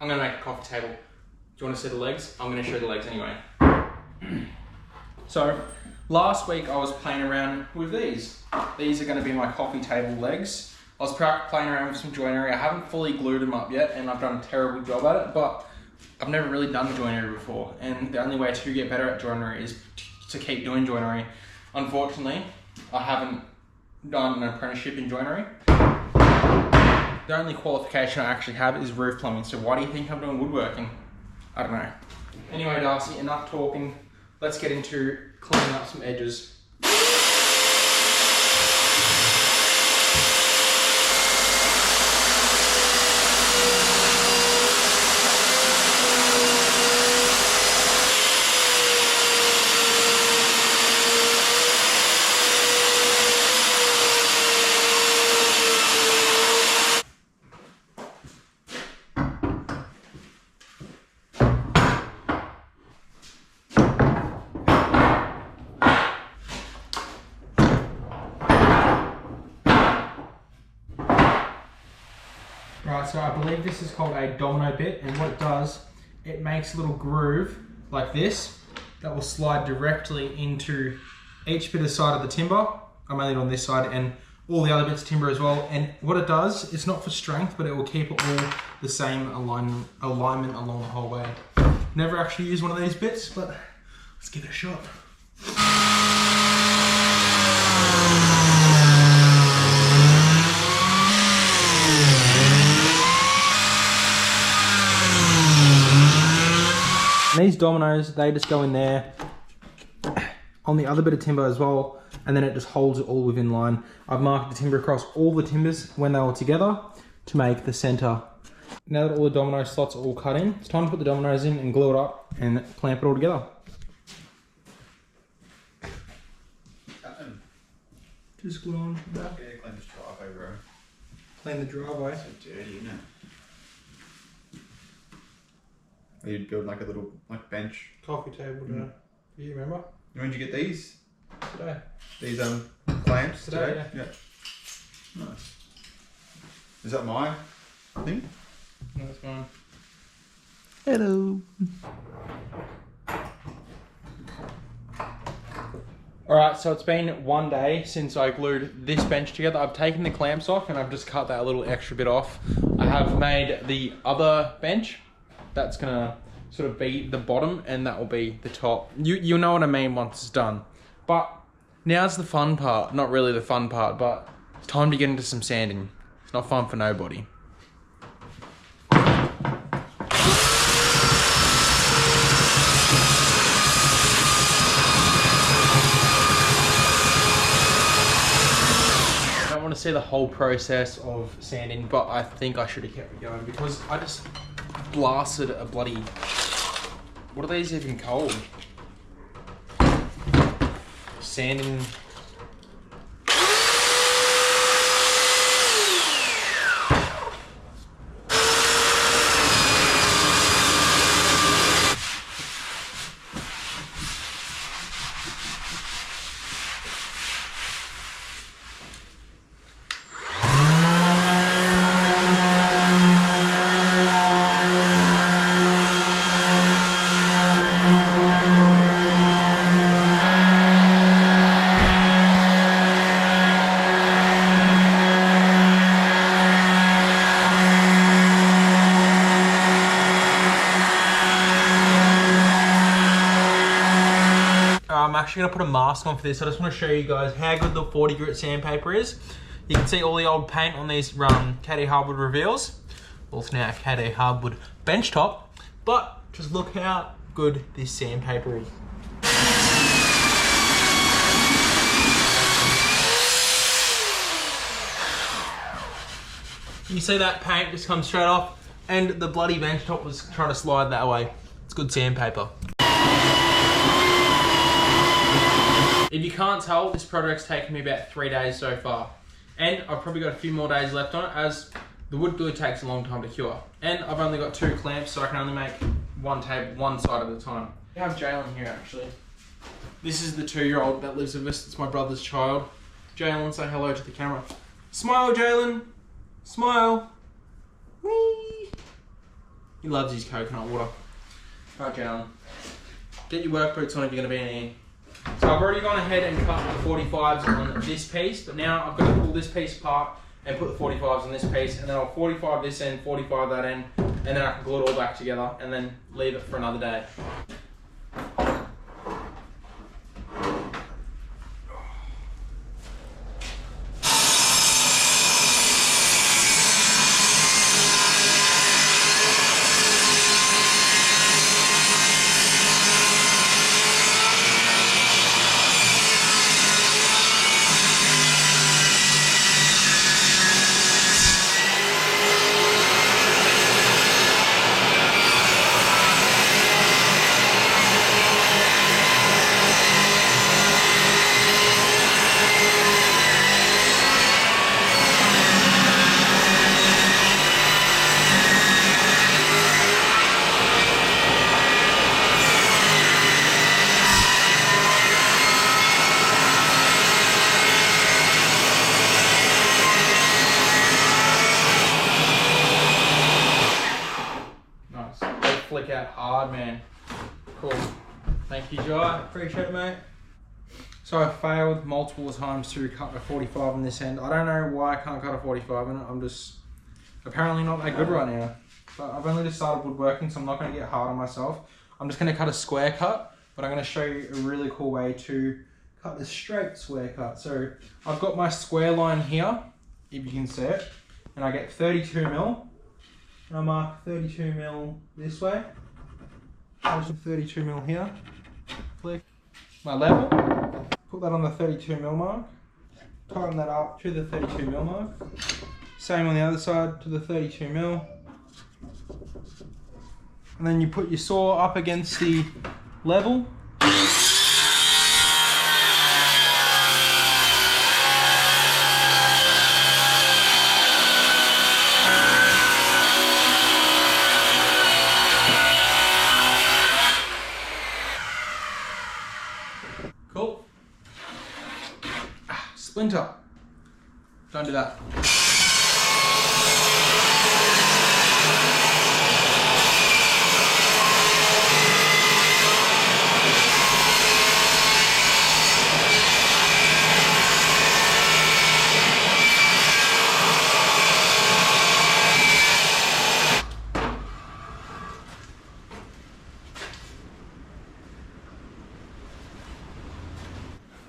I'm gonna make a coffee table. Do you want to see the legs? I'm gonna show the legs anyway. So, last week I was playing around with these. These are gonna be my coffee table legs. I was playing around with some joinery. I haven't fully glued them up yet, and I've done a terrible job at it, but I've never really done joinery before, and the only way to get better at joinery is to keep doing joinery. Unfortunately, I haven't done an apprenticeship in joinery. The only qualification I actually have is roof plumbing, so why do you think I'm doing woodworking? I don't know. Anyway, Darcy, enough talking. Let's get into cleaning up some edges. Right, so I believe this is called a domino bit, and what it does, it makes a little groove like this that will slide directly into each bit of side of the timber. I'm only on this side, and all the other bits of timber as well. And what it does, it's not for strength, but it will keep it all the same alignment along the whole way. Never actually used one of these bits, but let's give it a shot. And these dominoes, they just go in there on the other bit of timber as well, and then it just holds it all within line. I've marked the timber across all the timbers when they were together to make the center. Now that all the domino slots are all cut in, it's time to put the dominoes in and glue it up and clamp it all together. Just glue on the back. Yeah, clean this driveway, bro. Clean the driveway. So dirty, isn't it? You'd build like a little bench. Coffee table, do you remember? When did you get these? Today. These clamps Today, yeah. Nice. Is that my thing? No, that's mine. Hello. Alright, so it's been one day since I glued this bench together. I've taken the clamps off and I've just cut that little extra bit off. I have made the other bench. That's gonna sort of be the bottom and that will be the top. You'll know what I mean once it's done. But now's the fun part. Not really the fun part, but it's time to get into some sanding. It's not fun for nobody. I don't want to see the whole process of sanding, but I think I should have kept it going because I just blasted a bloody... What are these even called? Sanding... I'm actually going to put a mask on for this. I just want to show you guys how good the 40 grit sandpaper is. You can see all the old paint on these KD hardwood reveals. Also now KD hardwood benchtop. But just look how good this sandpaper is. You see that paint just come straight off, and the bloody benchtop was trying to slide that way. It's good sandpaper. If you can't tell, this project's taken me about 3 days so far. And I've probably got a few more days left on it as the wood glue takes a long time to cure. And I've only got 2 clamps, so I can only make one table, one side at a time. I have Jalen here actually. This is the 2-year-old that lives with us. It's my brother's child. Jalen, say hello to the camera. Smile, Jalen. Smile. Whee. He loves his coconut water. Right, Jalen. Get your work boots on if you're going to be in here. So I've already gone ahead and cut the 45s on this piece, but now I've got to pull this piece apart and put the 45s on this piece, and then I'll 45 this end, 45 that end, and then I can glue it all back together and then leave it for another day. Flick out hard, man. Cool. Thank you, Jai. Appreciate it, mate. So I failed multiple times to cut a 45 on this end. I don't know why I can't cut a 45 on it. I'm just apparently not that good right now. But I've only just started woodworking, so I'm not going to get hard on myself. I'm just going to cut a square cut, but I'm going to show you a really cool way to cut the straight square cut. So I've got my square line here, if you can see it, and I get 32 mil. And I mark 32 mil this way. There's 32 mil here. Click my level. Put that on the 32 mil mark. Tighten that up to the 32 mil mark. Same on the other side to the 32 mil. And then you put your saw up against the level. Cool. Splinter. Don't do that.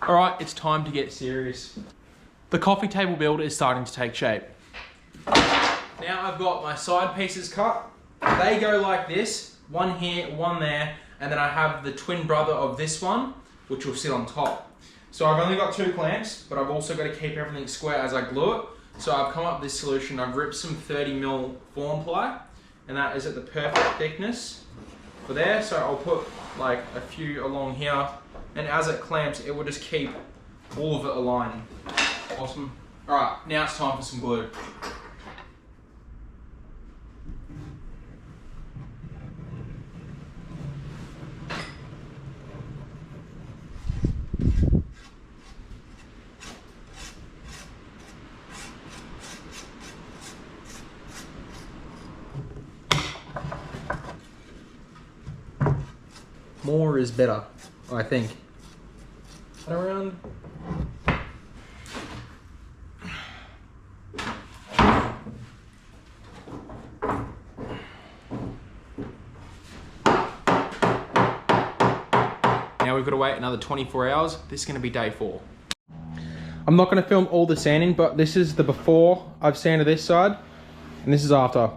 All right, it's time to get serious. The coffee table build is starting to take shape. Now I've got my side pieces cut. They go like this, one here, one there, and then I have the twin brother of this one, which will sit on top. So I've only got 2 clamps, but I've also got to keep everything square as I glue it. So I've come up with this solution. I've ripped some 30 mil form ply, and that is at the perfect thickness for there. So I'll put like a few along here, and as it clamps, it will just keep all of it aligned. Awesome. All right, now it's time for some glue. More is better, I think. Around. Now we've got to wait another 24 hours. This is going to be day 4. I'm not going to film all the sanding, but this is the before I've sanded this side, and this is after.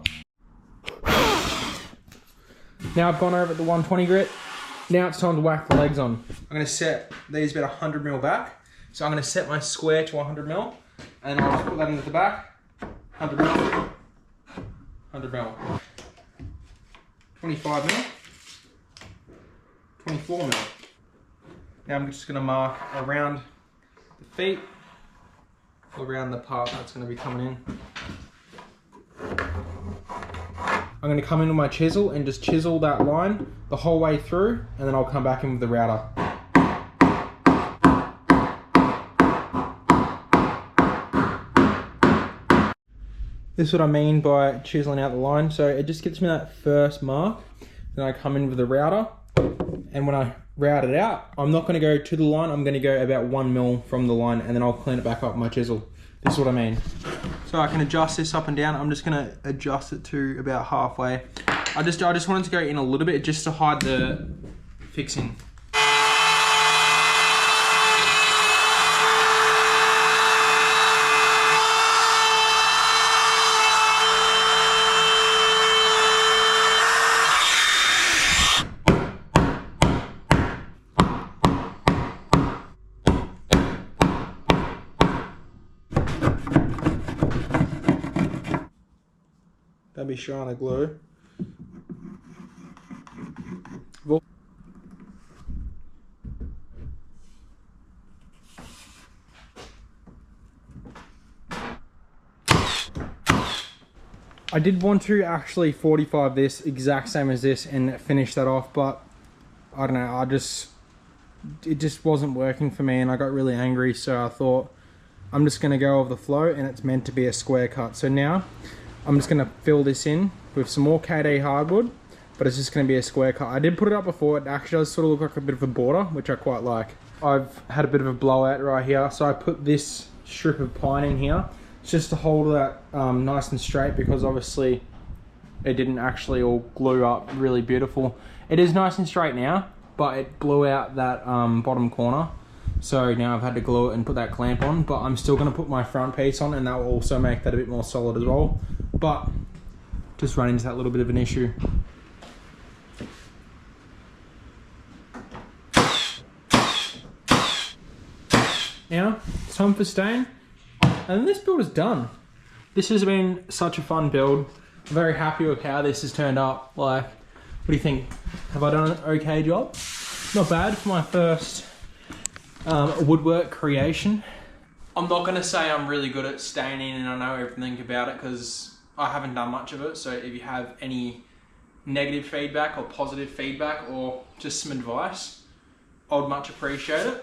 Now I've gone over at the 120 grit. Now it's time to whack the legs on. I'm going to set these about 100 mil back. So I'm going to set my square to 100 mil, and I'll just put that into the back. 100 mil, 100 mil, 25 mil, 24 mil. Now I'm just going to mark around the feet, around the part that's going to be coming in. I'm going to come in with my chisel and just chisel that line the whole way through, and then I'll come back in with the router. This is what I mean by chiseling out the line. So it just gets me that first mark. Then I come in with the router, and when I route it out, I'm not going to go to the line. I'm going to go about 1 mil from the line, and then I'll clean it back up with my chisel. This is what I mean. So I can adjust this up and down. I'm just going to adjust it to about halfway. I just wanted to go in a little bit just to hide the fixing. That'd be shine of glue. I did want to actually 45 this exact same as this and finish that off, but I don't know, it just wasn't working for me and I got really angry, so I thought I'm just gonna go with the flow, and it's meant to be a square cut. So now I'm just gonna fill this in with some more KD hardwood, but it's just gonna be a square cut. I did put it up before, it actually does sort of look like a bit of a border, which I quite like. I've had a bit of a blowout right here, so I put this strip of pine in here just to hold that nice and straight, because obviously it didn't actually all glue up really beautiful. It is nice and straight now, but it blew out that bottom corner. So now I've had to glue it and put that clamp on, but I'm still gonna put my front piece on, and that will also make that a bit more solid as well. But just run into that little bit of an issue. Now, it's time for stain. And this build is done. This has been such a fun build. I'm very happy with how this has turned up. Like, what do you think? Have I done an okay job? Not bad for my first woodwork creation. I'm not gonna say I'm really good at staining and I know everything about it, because I haven't done much of it. So if you have any negative feedback or positive feedback or just some advice, I would much appreciate it.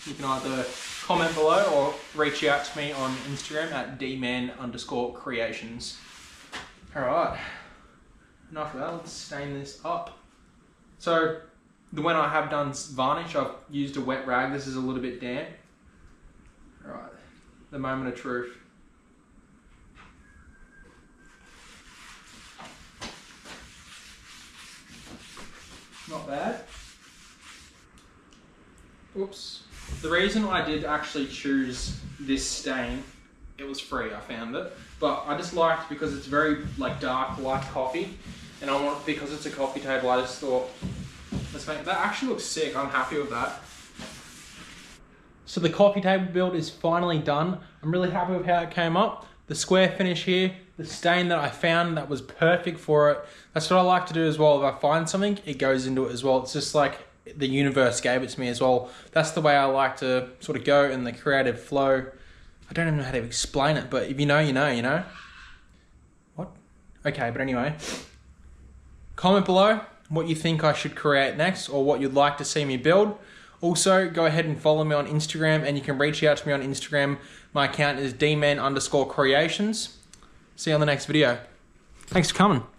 You can either comment below or reach out to me on Instagram at dman_creations. Alright, enough of that, let's stain this up. So, when I have done varnish, I've used a wet rag. This is a little bit damp. Alright, the moment of truth. Not bad. Oops. The reason I did actually choose this stain, it was free, I found it, but I just liked, because it's very like dark white coffee, and I want, because it's a coffee table, I just thought, let's make, that actually looks sick. I'm happy with that. So the coffee table build is finally done. I'm really happy with how it came up. The square finish here, the stain that I found that was perfect for it. That's what I like to do as well. If I find something, it goes into it as well. It's just like the universe gave it to me as well. That's the way I like to sort of go in the creative flow. I don't even know how to explain it, but if you know, you know, you know. What? Okay, but anyway. Comment below what you think I should create next, or what you'd like to see me build. Also, go ahead and follow me on Instagram, and you can reach out to me on Instagram. My account is dman_creations. See you on the next video. Thanks for coming.